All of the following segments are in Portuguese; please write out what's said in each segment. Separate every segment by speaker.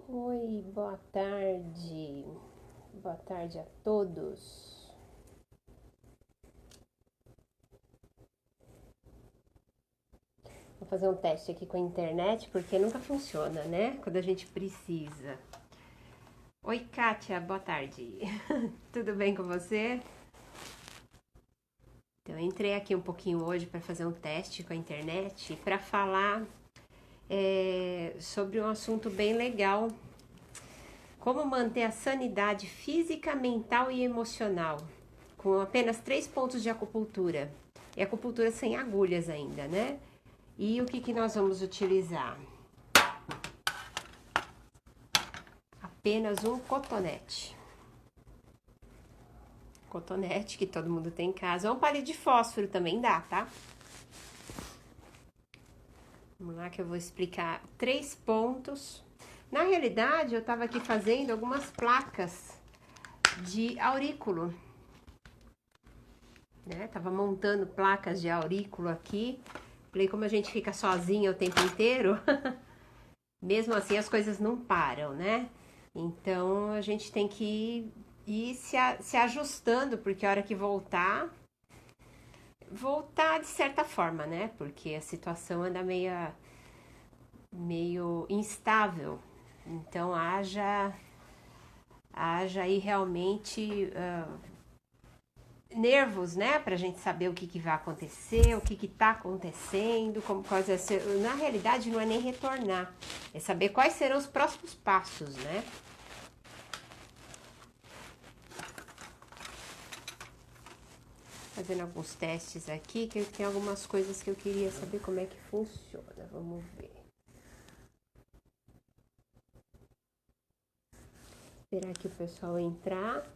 Speaker 1: Oi, boa tarde. Boa tarde a todos. Vou fazer um teste aqui com a internet porque nunca funciona, né? Quando a gente precisa. Oi, Kátia, boa tarde. Tudo bem com você? Então, eu entrei aqui um pouquinho hoje para fazer um teste com a internet para falar sobre um assunto bem legal. Como manter a sanidade física, mental e emocional com apenas 3 pontos de acupuntura. E acupuntura sem agulhas ainda, né? E o que nós vamos utilizar? Apenas um cotonete. Cotonete que todo mundo tem em casa. Ou um palito de fósforo também dá, tá? Vamos lá que eu vou explicar 3 pontos. Na realidade, eu tava aqui fazendo algumas placas de aurículo, né? Tava montando placas de aurículo aqui. Falei, como a gente fica sozinha o tempo inteiro, mesmo assim as coisas não param, né? Então a gente tem que ir se ajustando, porque a hora que voltar de certa forma, né? Porque a situação anda meio instável. Então haja aí realmente nervos, né, pra gente saber o que vai acontecer, o que tá acontecendo, como quais vai ser. Na realidade, não é nem retornar, é saber quais serão os próximos passos, né? Fazendo alguns testes aqui, que tem algumas coisas que eu queria saber como é que funciona. Vamos ver. Esperar aqui o pessoal entrar.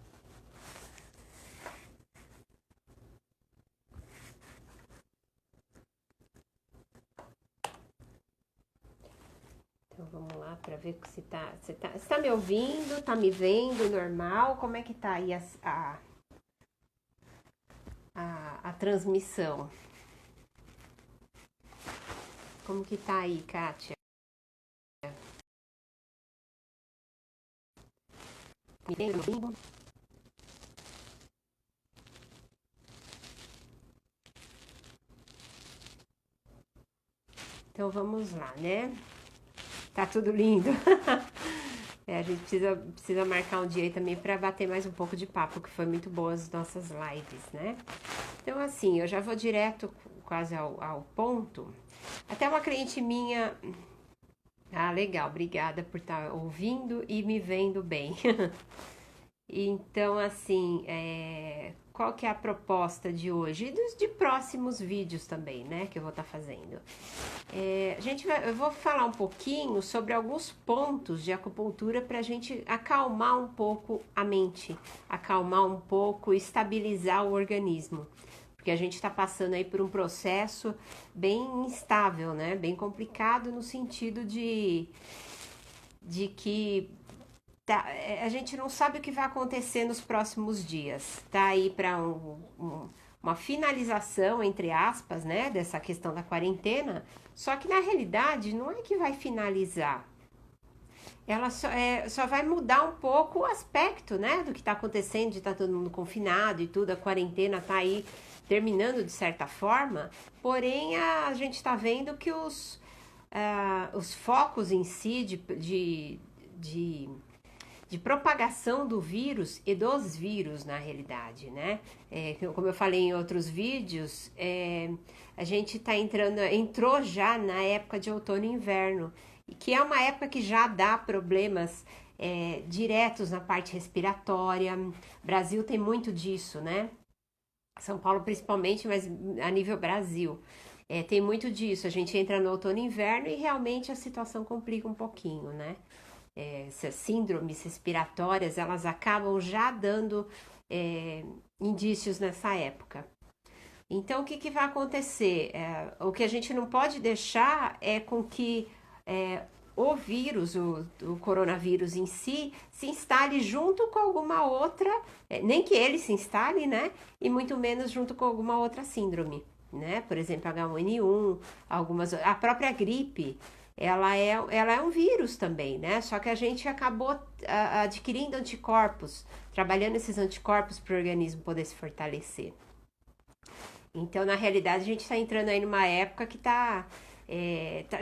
Speaker 1: Então vamos lá para ver se tá me ouvindo, tá me vendo normal? Como é que tá aí a transmissão? Como que tá aí, Kátia? Tá me vendo? Então vamos lá, né? Tá tudo lindo. A gente precisa marcar um dia aí também para bater mais um pouco de papo, que foi muito boa as nossas lives, né? Então, assim, eu já vou direto quase ao ponto. Até uma cliente minha. Ah, legal, obrigada por estar ouvindo e me vendo bem. Então, assim, qual que é a proposta de hoje? E de próximos vídeos também, né, que eu vou estar fazendo. Eu vou falar um pouquinho sobre alguns pontos de acupuntura para a gente acalmar um pouco a mente, acalmar um pouco, estabilizar o organismo. Porque a gente está passando aí por um processo bem instável, né? Bem complicado no sentido de que a gente não sabe o que vai acontecer nos próximos dias. Tá aí para uma finalização, entre aspas, né, dessa questão da quarentena. Só que na realidade não é que vai finalizar. Ela só vai mudar um pouco o aspecto, né, do que está acontecendo, de estar todo mundo confinado e tudo, a quarentena está aí terminando de certa forma, porém a gente está vendo que os focos em si de propagação do vírus e dos vírus na realidade, né? Como eu falei em outros vídeos, a gente entrou já na época de outono e inverno, que é uma época que já dá problemas diretos na parte respiratória. Brasil tem muito disso, né? São Paulo principalmente, mas a nível Brasil. Tem muito disso, a gente entra no outono e inverno e realmente a situação complica um pouquinho, né? Essas síndromes respiratórias, elas acabam já dando indícios nessa época. Então, o que vai acontecer? O que a gente não pode deixar é com que o vírus, o coronavírus em si, se instale junto com alguma outra, nem que ele se instale, né? E muito menos junto com alguma outra síndrome, né? Por exemplo, H1N1, a própria gripe. ela é um vírus também, né? Só que a gente acabou adquirindo anticorpos, trabalhando esses anticorpos para o organismo poder se fortalecer. Então, na realidade, a gente está entrando aí numa época que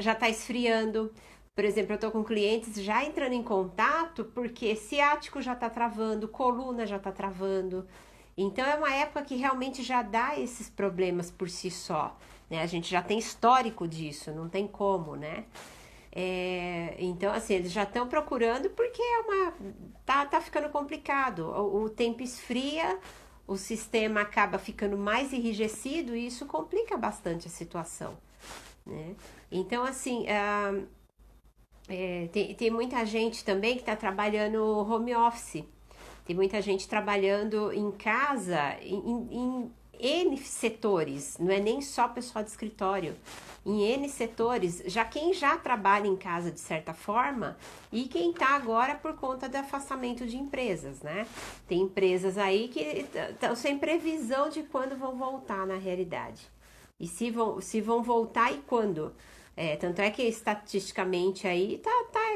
Speaker 1: já está esfriando. Por exemplo, eu estou com clientes já entrando em contato porque ciático já está travando, coluna já está travando. Então, é uma época que realmente já dá esses problemas por si só, né? A gente já tem histórico disso, não tem como, né? Então, assim, eles já estão procurando porque tá ficando complicado. O tempo esfria, o sistema acaba ficando mais enrijecido e isso complica bastante a situação, né? Então, assim, tem muita gente também que está trabalhando home office. Tem muita gente trabalhando em casa, em N setores, não é nem só pessoal de escritório, em N setores, já quem já trabalha em casa de certa forma e quem tá agora por conta do afastamento de empresas, né? Tem empresas aí que estão sem previsão de quando vão voltar na realidade. E se vão voltar e quando. Tanto é que estatisticamente aí tá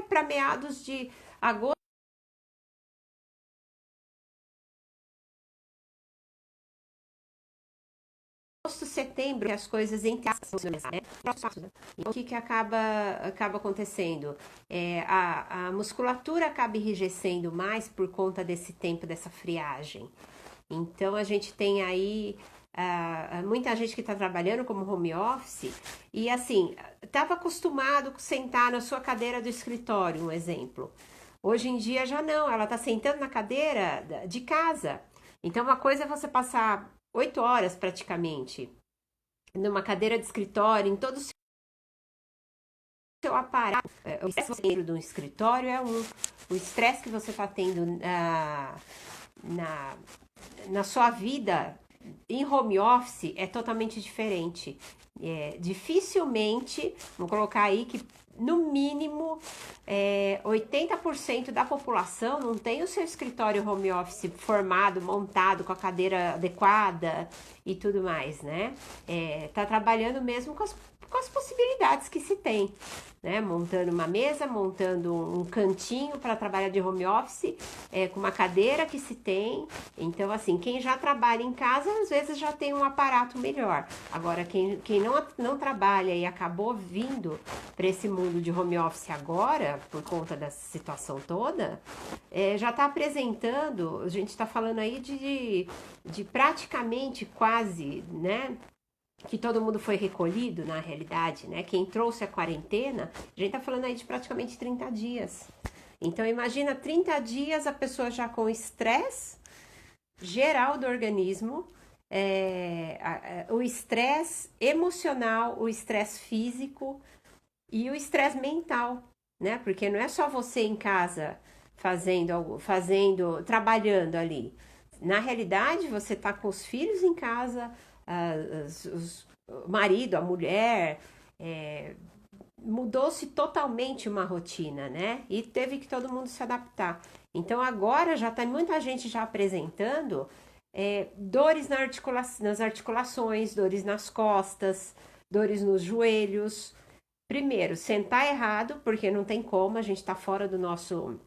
Speaker 1: para meados de agosto, setembro, que as coisas entre aspas, né? E o que acaba acontecendo? A musculatura acaba enrijecendo mais por conta desse tempo, dessa friagem. Então, a gente tem aí muita gente que está trabalhando como home office e, assim, estava acostumado a sentar na sua cadeira do escritório, um exemplo. Hoje em dia já não, ela está sentando na cadeira de casa. Então, uma coisa é você passar 8 horas praticamente numa cadeira de escritório, em todo o seu aparato. O estresse dentro de um escritório o estresse que você está tendo na sua vida em home office é totalmente diferente. Dificilmente, vou colocar aí que no mínimo 80% da população não tem o seu escritório home office formado, montado, com a cadeira adequada e tudo mais, né? Tá trabalhando mesmo com as possibilidades que se tem, né? Montando uma mesa, montando um cantinho para trabalhar de home office, com uma cadeira que se tem. Então, assim, quem já trabalha em casa, às vezes já tem um aparato melhor. Agora, quem não trabalha e acabou vindo para esse mundo de home office agora, por conta dessa situação toda, já está apresentando, a gente está falando aí de praticamente quase, né? Que todo mundo foi recolhido na realidade, né? Quem trouxe a quarentena, a gente tá falando aí de praticamente 30 dias. Então imagina 30 dias a pessoa já com estresse geral do organismo, o estresse emocional, o estresse físico e o estresse mental, né? Porque não é só você em casa trabalhando ali. Na realidade, você tá com os filhos em casa, o marido, a mulher, mudou-se totalmente uma rotina, né? E teve que todo mundo se adaptar. Então agora já tem muita gente já apresentando dores nas articulações, dores nas costas, dores nos joelhos. Primeiro, sentar errado, porque não tem como, a gente está fora do nosso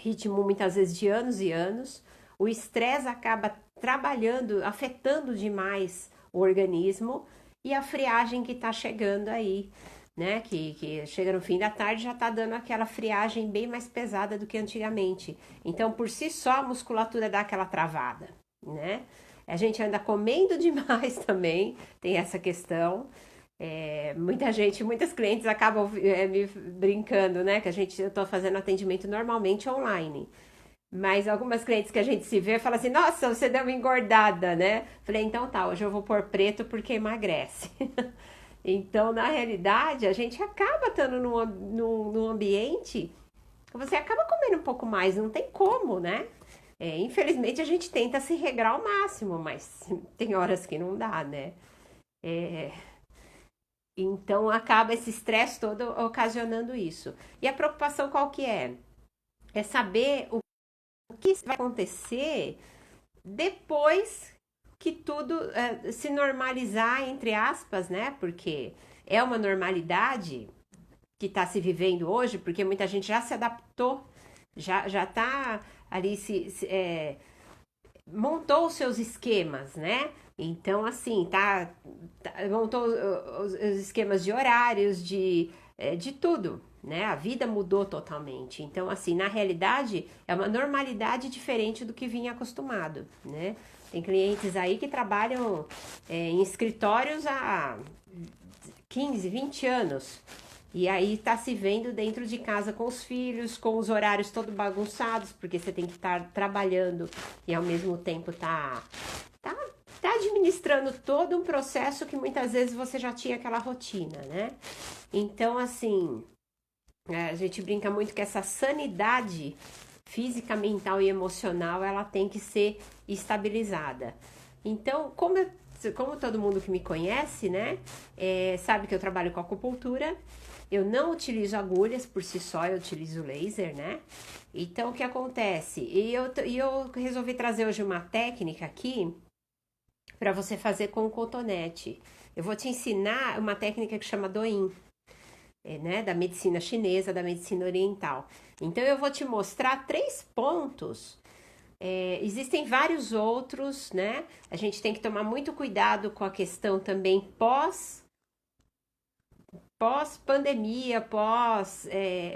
Speaker 1: ritmo muitas vezes de anos e anos. O estresse acaba trabalhando, afetando demais o organismo e a friagem que está chegando aí, né? Que chega no fim da tarde já está dando aquela friagem bem mais pesada do que antigamente. Então, por si só, a musculatura dá aquela travada, né? A gente anda comendo demais também, tem essa questão. Muitas clientes acabam me brincando, né? Que eu tô fazendo atendimento normalmente online. Mas algumas clientes que a gente se vê falam assim, nossa, você deu uma engordada, né? Falei, então tá, hoje eu vou pôr preto porque emagrece. Então, na realidade, a gente acaba estando num ambiente que você acaba comendo um pouco mais, não tem como, né? Infelizmente, a gente tenta se regrar ao máximo, mas tem horas que não dá, né? Então, acaba esse estresse todo ocasionando isso. E a preocupação qual que é? É saber o que vai acontecer depois que tudo se normalizar, entre aspas, né? Porque é uma normalidade, que está se vivendo hoje, porque muita gente já se adaptou, já está ali montou os seus esquemas, né? Então, assim, montou os esquemas de horários, de tudo, né? A vida mudou totalmente. Então, assim, na realidade, é uma normalidade diferente do que vinha acostumado, né? Tem clientes aí que trabalham em escritórios há 15, 20 anos. E aí tá se vendo dentro de casa com os filhos, com os horários todos bagunçados, porque você tem que estar trabalhando e ao mesmo tempo tá, tá administrando todo um processo que muitas vezes você já tinha aquela rotina, né? Então, assim, a gente brinca muito que essa sanidade física, mental e emocional, ela tem que ser estabilizada. Então, como todo mundo que me conhece, né, sabe que eu trabalho com acupuntura, eu não utilizo agulhas por si só, eu utilizo laser, né? Então, o que acontece? Eu resolvi trazer hoje uma técnica aqui para você fazer com o cotonete. Eu vou te ensinar uma técnica que chama Douyin, né? Da medicina chinesa, da medicina oriental. Então, eu vou te mostrar 3 pontos. Existem vários outros, né? A gente tem que tomar muito cuidado com a questão também pós-pandemia,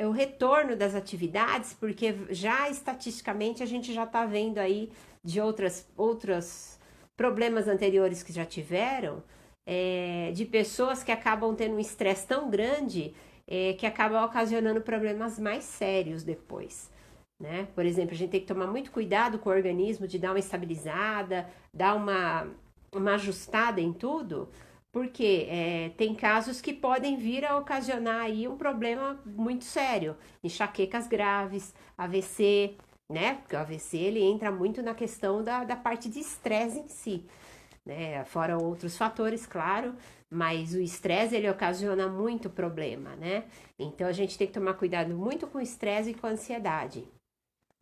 Speaker 1: o retorno das atividades, porque já estatisticamente a gente já está vendo aí de outros problemas anteriores que já tiveram, de pessoas que acabam tendo um estresse tão grande que acaba ocasionando problemas mais sérios depois. Né? Por exemplo, a gente tem que tomar muito cuidado com o organismo de dar uma estabilizada, dar uma ajustada em tudo, porque tem casos que podem vir a ocasionar aí um problema muito sério, enxaquecas graves, AVC, né? Porque o AVC ele entra muito na questão da parte de estresse em si, né? Fora outros fatores, claro, mas o estresse ele ocasiona muito problema, né? Então a gente tem que tomar cuidado muito com o estresse e com a ansiedade.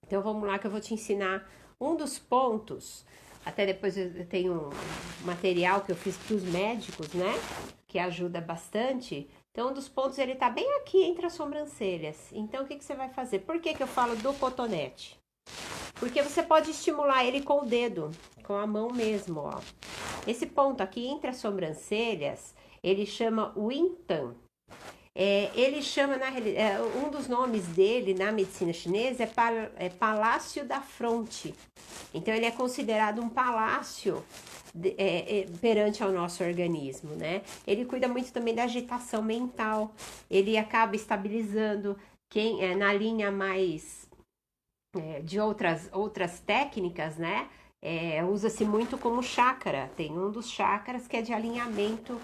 Speaker 1: Então vamos lá que eu vou te ensinar um dos pontos. Até depois eu tenho um material que eu fiz para os médicos, né? Que ajuda bastante. Então um dos pontos ele tá bem aqui entre as sobrancelhas. Então o que você vai fazer? Por que eu falo do cotonete? Porque você pode estimular ele com o dedo, com a mão mesmo, ó. Esse ponto aqui entre as sobrancelhas, ele chama Wintan. Ele chama, um dos nomes dele na medicina chinesa é Palácio da Fronte. Então, ele é considerado um palácio perante ao nosso organismo, né? Ele cuida muito também da agitação mental, ele acaba estabilizando na linha mais de outras técnicas, né? Usa-se muito como chakra. Tem um dos chakras que é de alinhamento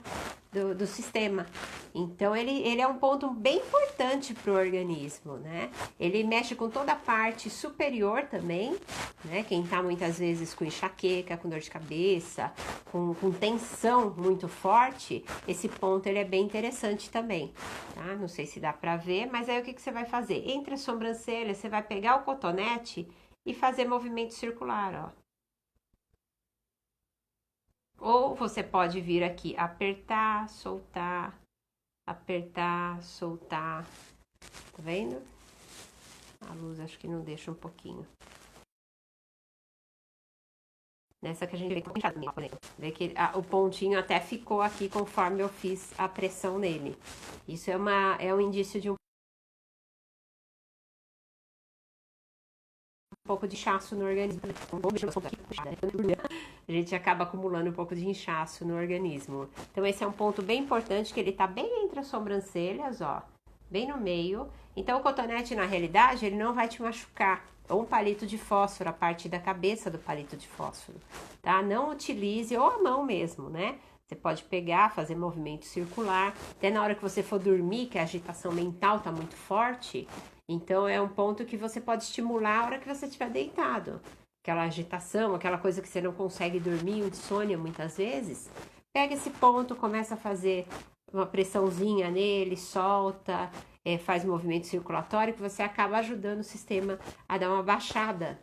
Speaker 1: do sistema. Então, ele é um ponto bem importante para o organismo, né? Ele mexe com toda a parte superior também, né? Quem tá muitas vezes com enxaqueca, com dor de cabeça, com tensão muito forte, esse ponto ele é bem interessante também, tá? Não sei se dá para ver, mas aí o que você vai fazer? Entre as sobrancelhas, você vai pegar o cotonete e fazer movimento circular, ó. Ou você pode vir aqui apertar, soltar, tá vendo? A luz acho que não deixa um pouquinho. Nessa que a gente vê que tá inchado também, vê que o pontinho até ficou aqui conforme eu fiz a pressão nele. Isso é um indício de um pouco de inchaço no organismo. A gente acaba acumulando um pouco de inchaço no organismo. Então esse é um ponto bem importante, que ele tá bem entre as sobrancelhas, ó, bem no meio. Então o cotonete, na realidade, ele não vai te machucar. Ou um palito de fósforo, a parte da cabeça do palito de fósforo, tá? Não utilize, ou a mão mesmo, né? Você pode pegar, fazer movimento circular, até na hora que você for dormir, que a agitação mental tá muito forte, então é um ponto que você pode estimular a hora que você estiver deitado. Aquela agitação, aquela coisa que você não consegue dormir, insônia muitas vezes, pega esse ponto, começa a fazer uma pressãozinha nele, solta, faz movimento circulatório, que você acaba ajudando o sistema a dar uma baixada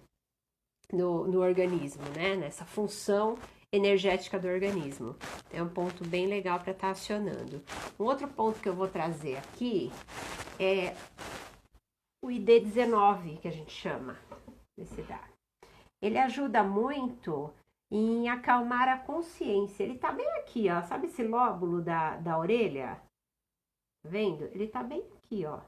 Speaker 1: no organismo, né? Nessa função energética do organismo. É um ponto bem legal para estar acionando. Um outro ponto que eu vou trazer aqui é o ID19, que a gente chama desse dado. Ele ajuda muito em acalmar a consciência. Ele tá bem aqui, ó. Sabe esse lóbulo da orelha? Tá vendo? Ele tá bem aqui, ó.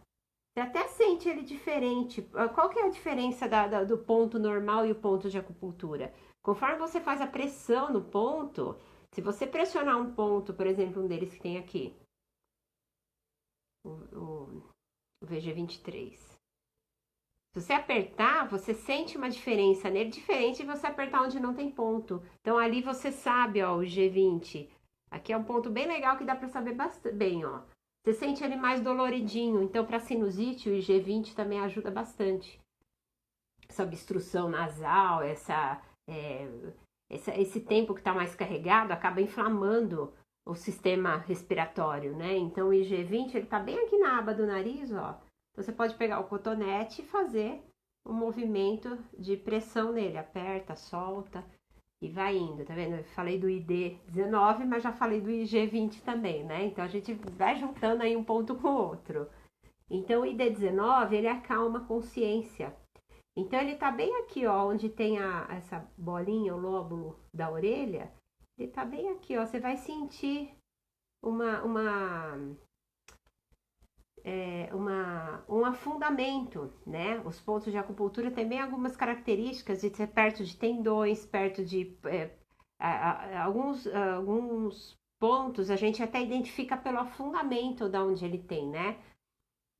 Speaker 1: Você até sente ele diferente. Qual que é a diferença do ponto normal e o ponto de acupuntura? Conforme você faz a pressão no ponto, se você pressionar um ponto, por exemplo, um deles que tem aqui, o VG23. Se você apertar, você sente uma diferença nele, diferente de você apertar onde não tem ponto. Então, ali você sabe, ó, o G20. Aqui é um ponto bem legal que dá pra saber bastante bem, ó. Você sente ele mais doloridinho. Então, para sinusite, o IG20 também ajuda bastante. Essa obstrução nasal, esse tempo que está mais carregado, acaba inflamando o sistema respiratório, né? Então, o IG20, ele tá bem aqui na aba do nariz, ó. Então, você pode pegar o cotonete e fazer um movimento de pressão nele. Aperta, solta e vai indo, tá vendo? Eu falei do ID19, mas já falei do IG20 também, né? Então, a gente vai juntando aí um ponto com o outro. Então, o ID19, ele acalma a consciência. Então, ele tá bem aqui, ó, onde tem essa bolinha, o lóbulo da orelha. Ele tá bem aqui, ó. Você vai sentir um afundamento, né? Os pontos de acupuntura têm bem algumas características de ser perto de tendões, perto de alguns pontos a gente até identifica pelo afundamento da onde ele tem, né?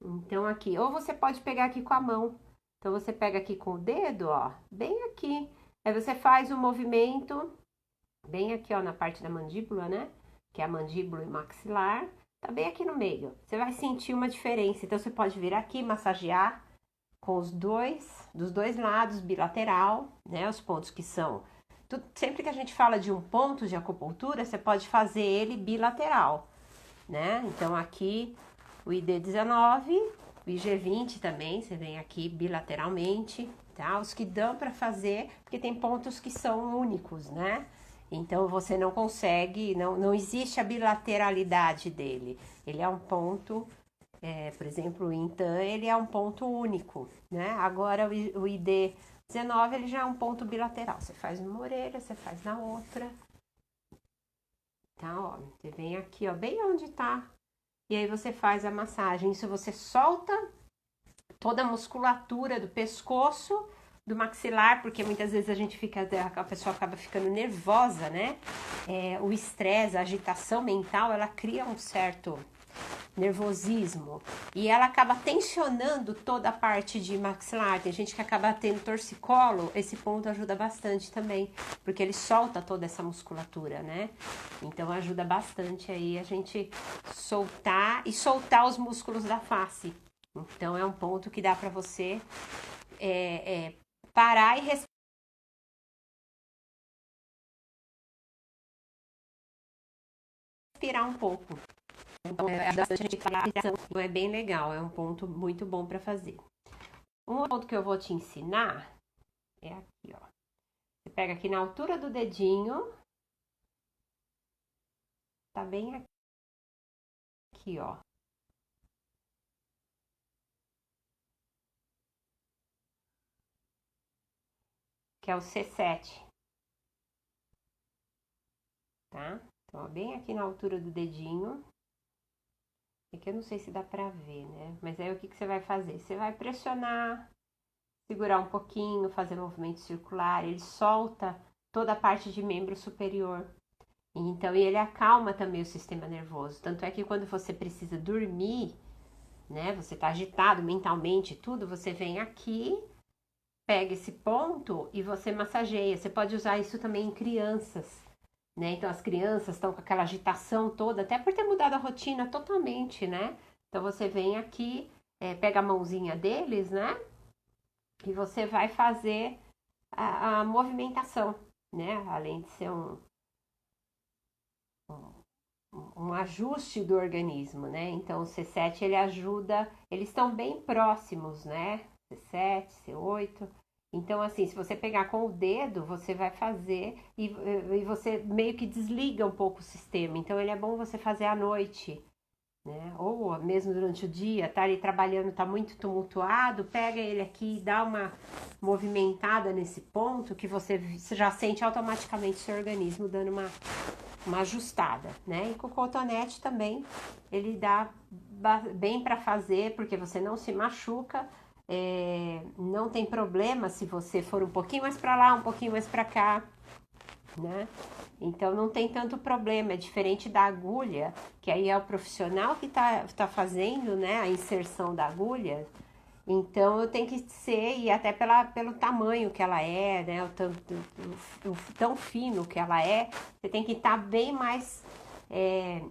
Speaker 1: Então aqui, ou você pode pegar aqui com a mão. Então você pega aqui com o dedo, ó, bem aqui. Aí você faz o movimento bem aqui, ó, na parte da mandíbula, né? Que é a mandíbula e maxilar. Tá bem aqui no meio. Você vai sentir uma diferença. Então, você pode vir aqui, massagear com dos dois lados, bilateral, né? Os pontos que são... Sempre que a gente fala de um ponto de acupuntura, você pode fazer ele bilateral, né? Então, aqui, o ID19, o IG20 também, você vem aqui bilateralmente, tá? Os que dão para fazer, porque tem pontos que são únicos, né? Então, você não consegue, não existe a bilateralidade dele. Ele é um ponto, por exemplo, o Intan, ele é um ponto único, né? Agora, o ID19, ele já é um ponto bilateral. Você faz numa orelha, você faz na outra. Tá, ó, você vem aqui, ó, bem onde tá. E aí, você faz a massagem. Isso você solta toda a musculatura do pescoço, do maxilar, porque muitas vezes a pessoa acaba ficando nervosa, né? O estresse, a agitação mental, ela cria um certo nervosismo e ela acaba tensionando toda a parte de maxilar. Tem gente que acaba tendo torcicolo, esse ponto ajuda bastante também, porque ele solta toda essa musculatura, né? Então ajuda bastante aí a gente soltar os músculos da face. Então é um ponto que dá para você parar e respirar um pouco. Então, é bem legal, é um ponto muito bom para fazer. Um ponto que eu vou te ensinar é aqui, ó. Você pega aqui na altura do dedinho, tá bem aqui, ó. Que é o C7. Tá? Então, ó, bem aqui na altura do dedinho. Aqui eu não sei se dá pra ver, né? Mas aí o que você vai fazer? Você vai pressionar, segurar um pouquinho, fazer movimento circular. Ele solta toda a parte de membro superior. Então, e ele acalma também o sistema nervoso. Tanto é que quando você precisa dormir, né? Você tá agitado mentalmente, tudo, você vem aqui, pega esse ponto e você massageia. Você pode usar isso também em crianças, né? Então, as crianças estão com aquela agitação toda, até por ter mudado a rotina totalmente, né? Então, você vem aqui, pega a mãozinha deles, né? E você vai fazer a movimentação, né? Além de ser um ajuste do organismo, né? Então, o C7, ele ajuda, eles estão bem próximos, né? C7, C8, Então, assim, se você pegar com o dedo, você vai fazer e você meio que desliga um pouco o sistema. Então, ele é bom você fazer à noite, né? Ou mesmo durante o dia, tá ali trabalhando, tá muito tumultuado, pega ele aqui e dá uma movimentada nesse ponto que você já sente automaticamente seu organismo dando uma ajustada, né? E com o cotonete também ele dá bem para fazer, porque você não se machuca, não tem problema se você for um pouquinho mais para lá, um pouquinho mais para cá, né? Então não tem tanto problema, é diferente da agulha, que aí é o profissional que tá fazendo, né, a inserção da agulha. Então eu tenho que ser, e até pelo tamanho que ela é, né, o tão fino que ela é, você tem que estar bem mais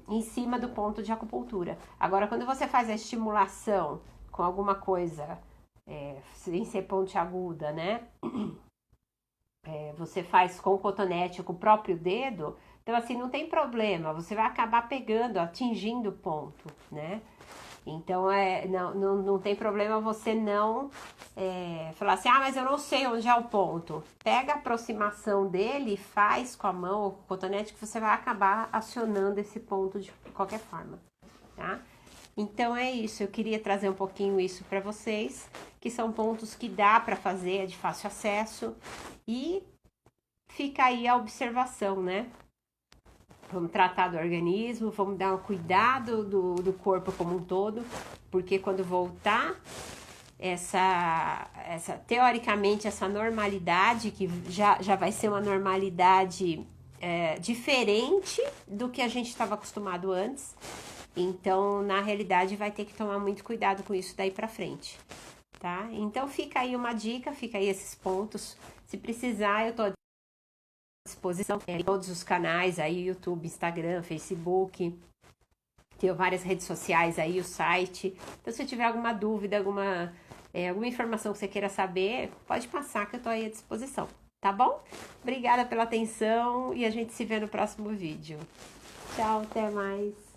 Speaker 1: em cima do ponto de acupuntura. Agora, quando você faz a estimulação com alguma coisa, sem ser pontiaguda, né, você faz com o cotonete ou com o próprio dedo, então assim, não tem problema, você vai acabar pegando, atingindo o ponto, né? Então, não tem problema você não falar assim, mas eu não sei onde é o ponto. Pega a aproximação dele e faz com a mão ou com o cotonete que você vai acabar acionando esse ponto de qualquer forma, tá? Então é isso, eu queria trazer um pouquinho isso para vocês, que são pontos que dá para fazer, é de fácil acesso e fica aí a observação, né? Vamos tratar do organismo, vamos dar um cuidado do corpo como um todo, porque quando voltar teoricamente, essa normalidade, que já vai ser uma normalidade diferente do que a gente estava acostumado antes. Então, na realidade, vai ter que tomar muito cuidado com isso daí pra frente, tá? Então, fica aí uma dica, fica aí esses pontos. Se precisar, eu tô à disposição em todos os canais aí, YouTube, Instagram, Facebook. Tenho várias redes sociais aí, o site. Então, se tiver alguma dúvida, alguma informação que você queira saber, pode passar que eu tô aí à disposição, tá bom? Obrigada pela atenção e a gente se vê no próximo vídeo. Tchau, até mais!